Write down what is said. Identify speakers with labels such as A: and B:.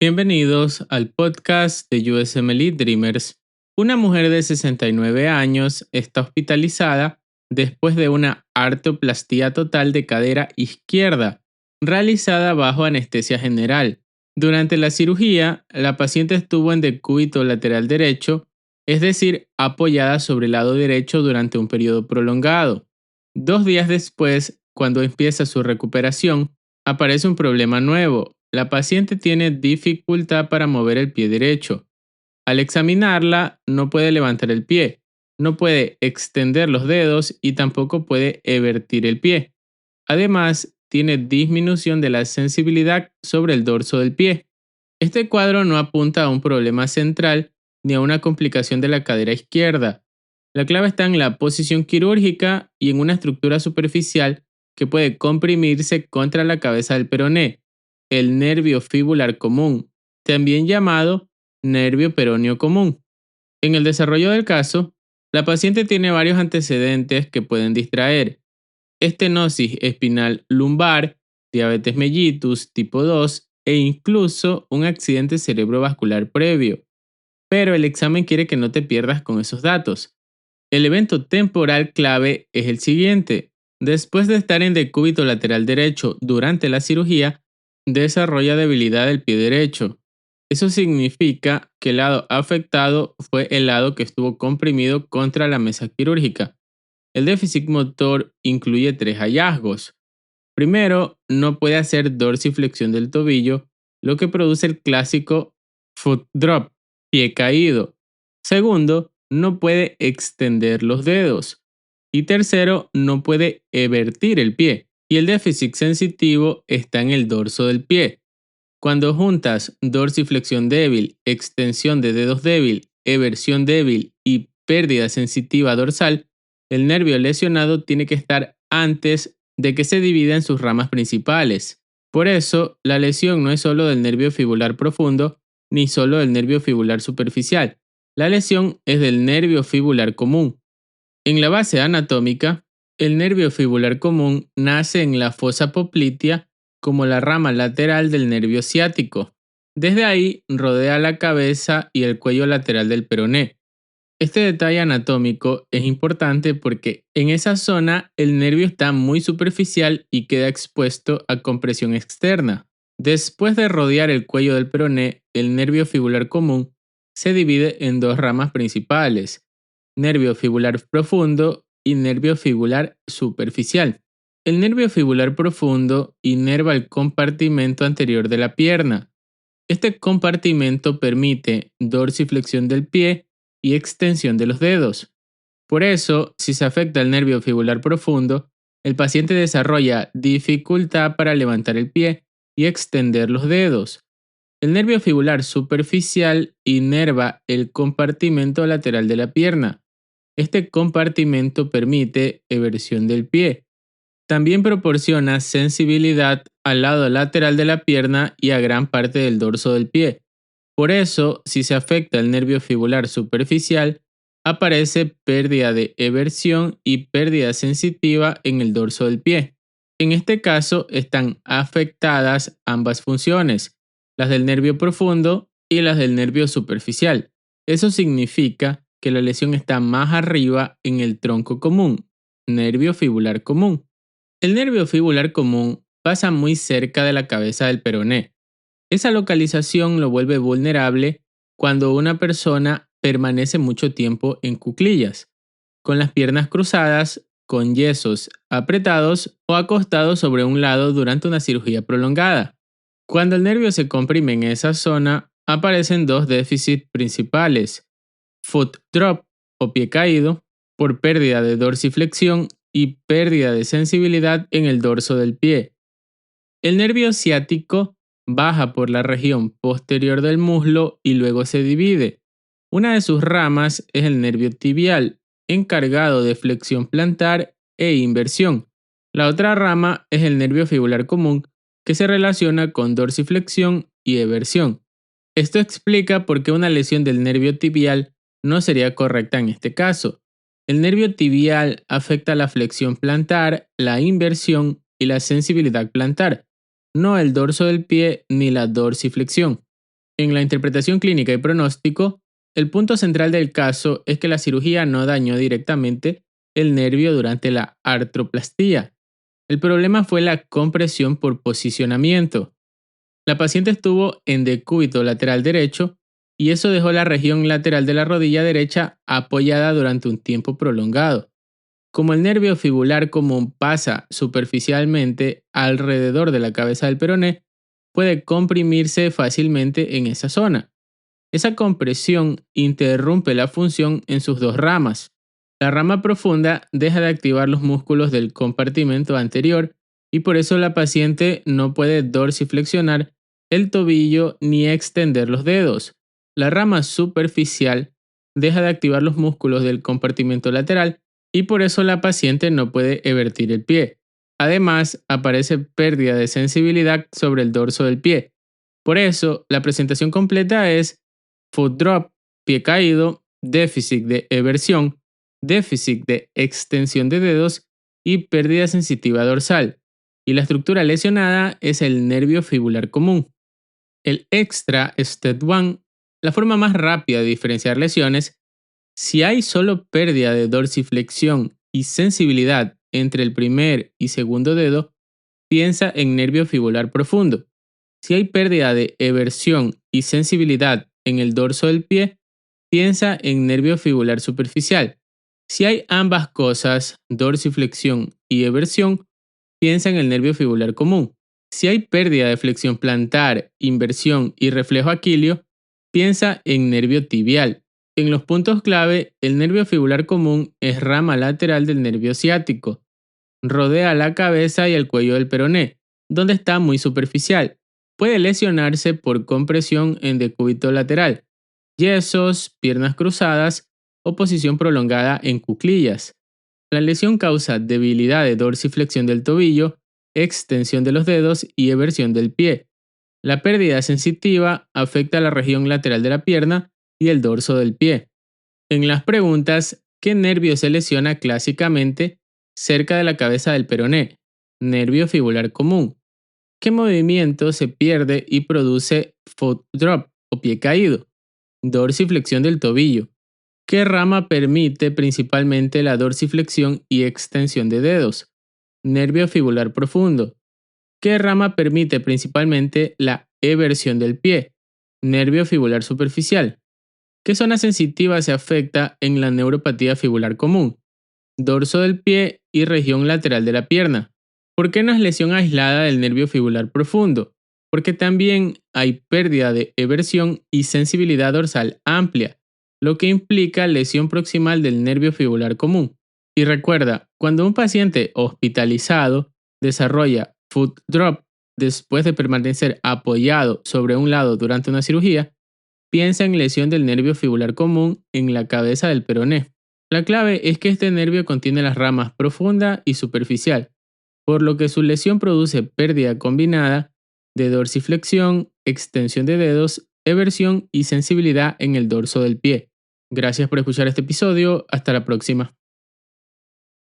A: Bienvenidos al podcast de USMLE Dreamers. Una mujer de 69 años está hospitalizada después de una artroplastía total de cadera izquierda, realizada bajo anestesia general. Durante la cirugía, la paciente estuvo en decúbito lateral derecho, es decir, apoyada sobre el lado derecho durante un periodo prolongado. 2 días después, cuando empieza su recuperación, aparece un problema nuevo. La paciente tiene dificultad para mover el pie derecho. Al examinarla, no puede levantar el pie, no puede extender los dedos y tampoco puede evertir el pie. Además, tiene disminución de la sensibilidad sobre el dorso del pie. Este cuadro no apunta a un problema central ni a una complicación de la cadera izquierda. La clave está en la posición quirúrgica y en una estructura superficial que puede comprimirse contra la cabeza del peroné, el nervio fibular común, también llamado nervio peroneo común. En el desarrollo del caso, la paciente tiene varios antecedentes que pueden distraer: estenosis espinal lumbar, diabetes mellitus tipo 2 e incluso un accidente cerebrovascular previo. Pero el examen quiere que no te pierdas con esos datos. El evento temporal clave es el siguiente: después de estar en decúbito lateral derecho durante la cirugía, desarrolla debilidad del pie derecho. Eso significa que el lado afectado fue el lado que estuvo comprimido contra la mesa quirúrgica. El déficit motor incluye 3 hallazgos. Primero, no puede hacer dorsiflexión del tobillo, lo que produce el clásico foot drop, pie caído. Segundo, no puede extender los dedos. Y tercero, no puede evertir el pie. Y el déficit sensitivo está en el dorso del pie. Cuando juntas dorsiflexión débil, extensión de dedos débil, eversión débil y pérdida sensitiva dorsal, el nervio lesionado tiene que estar antes de que se divida en sus ramas principales. Por eso, la lesión no es solo del nervio fibular profundo ni solo del nervio fibular superficial. La lesión es del nervio fibular común. En la base anatómica, el nervio fibular común nace en la fosa poplitea como la rama lateral del nervio ciático. Desde ahí rodea la cabeza y el cuello lateral del peroné. Este detalle anatómico es importante porque en esa zona el nervio está muy superficial y queda expuesto a compresión externa. Después de rodear el cuello del peroné, el nervio fibular común se divide en 2 ramas principales: nervio fibular profundo y nervio fibular superficial. El nervio fibular profundo inerva el compartimento anterior de la pierna. Este compartimento permite dorsiflexión del pie y extensión de los dedos. Por eso, si se afecta el nervio fibular profundo, el paciente desarrolla dificultad para levantar el pie y extender los dedos. El nervio fibular superficial inerva el compartimento lateral de la pierna. Este compartimento permite eversión del pie. También proporciona sensibilidad al lado lateral de la pierna y a gran parte del dorso del pie. Por eso, si se afecta el nervio fibular superficial, aparece pérdida de eversión y pérdida sensitiva en el dorso del pie. En este caso, están afectadas ambas funciones, las del nervio profundo y las del nervio superficial. Eso significa que la lesión está más arriba en el tronco común, nervio fibular común. El nervio fibular común pasa muy cerca de la cabeza del peroné. Esa localización lo vuelve vulnerable cuando una persona permanece mucho tiempo en cuclillas, con las piernas cruzadas, con yesos apretados o acostados sobre un lado durante una cirugía prolongada. Cuando el nervio se comprime en esa zona, aparecen 2 déficits principales: foot drop o pie caído, por pérdida de dorsiflexión y pérdida de sensibilidad en el dorso del pie. El nervio ciático baja por la región posterior del muslo y luego se divide. Una de sus ramas es el nervio tibial, encargado de flexión plantar e inversión. La otra rama es el nervio fibular común, que se relaciona con dorsiflexión y eversión. Esto explica por qué una lesión del nervio tibial no sería correcta en este caso. El nervio tibial afecta la flexión plantar, la inversión y la sensibilidad plantar, no el dorso del pie ni la dorsiflexión. En la interpretación clínica y pronóstico, el punto central del caso es que la cirugía no dañó directamente el nervio durante la artroplastía. El problema fue la compresión por posicionamiento. La paciente estuvo en decúbito lateral derecho y eso dejó la región lateral de la rodilla derecha apoyada durante un tiempo prolongado. Como el nervio fibular común pasa superficialmente alrededor de la cabeza del peroné, puede comprimirse fácilmente en esa zona. Esa compresión interrumpe la función en sus dos ramas. La rama profunda deja de activar los músculos del compartimento anterior y por eso la paciente no puede dorsiflexionar el tobillo ni extender los dedos. La rama superficial deja de activar los músculos del compartimento lateral y por eso la paciente no puede evertir el pie. Además, aparece pérdida de sensibilidad sobre el dorso del pie. Por eso, la presentación completa es foot drop, pie caído, déficit de eversión, déficit de extensión de dedos y pérdida sensitiva dorsal. Y la estructura lesionada es el nervio fibular común. El extra step 1, la forma más rápida de diferenciar lesiones, si hay solo pérdida de dorsiflexión y sensibilidad entre el primer y segundo dedo, piensa en nervio fibular profundo. Si hay pérdida de eversión y sensibilidad en el dorso del pie, piensa en nervio fibular superficial. Si hay ambas cosas, dorsiflexión y eversión, piensa en el nervio fibular común. Si hay pérdida de flexión plantar, inversión y reflejo aquilio, piensa en nervio tibial. En los puntos clave, el nervio fibular común es rama lateral del nervio ciático. Rodea la cabeza y el cuello del peroné, donde está muy superficial. Puede lesionarse por compresión en decúbito lateral, yesos, piernas cruzadas o posición prolongada en cuclillas. La lesión causa debilidad de dorsiflexión del tobillo, extensión de los dedos y eversión del pie. La pérdida sensitiva afecta la región lateral de la pierna y el dorso del pie. En las preguntas, ¿qué nervio se lesiona clásicamente cerca de la cabeza del peroné? Nervio fibular común. ¿Qué movimiento se pierde y produce foot drop o pie caído? Dorsiflexión del tobillo. ¿Qué rama permite principalmente la dorsiflexión y extensión de dedos? Nervio fibular profundo. ¿Qué rama permite principalmente la eversión del pie? Nervio fibular superficial. ¿Qué zona sensitiva se afecta en la neuropatía fibular común? Dorso del pie y región lateral de la pierna. ¿Por qué no es lesión aislada del nervio fibular profundo? Porque también hay pérdida de eversión y sensibilidad dorsal amplia, lo que implica lesión proximal del nervio fibular común. Y recuerda, cuando un paciente hospitalizado desarrolla foot drop después de permanecer apoyado sobre un lado durante una cirugía, piensa en lesión del nervio fibular común en la cabeza del peroné. La clave es que este nervio contiene las ramas profunda y superficial, por lo que su lesión produce pérdida combinada de dorsiflexión, extensión de dedos, eversión y sensibilidad en el dorso del pie. Gracias por escuchar este episodio. Hasta la próxima.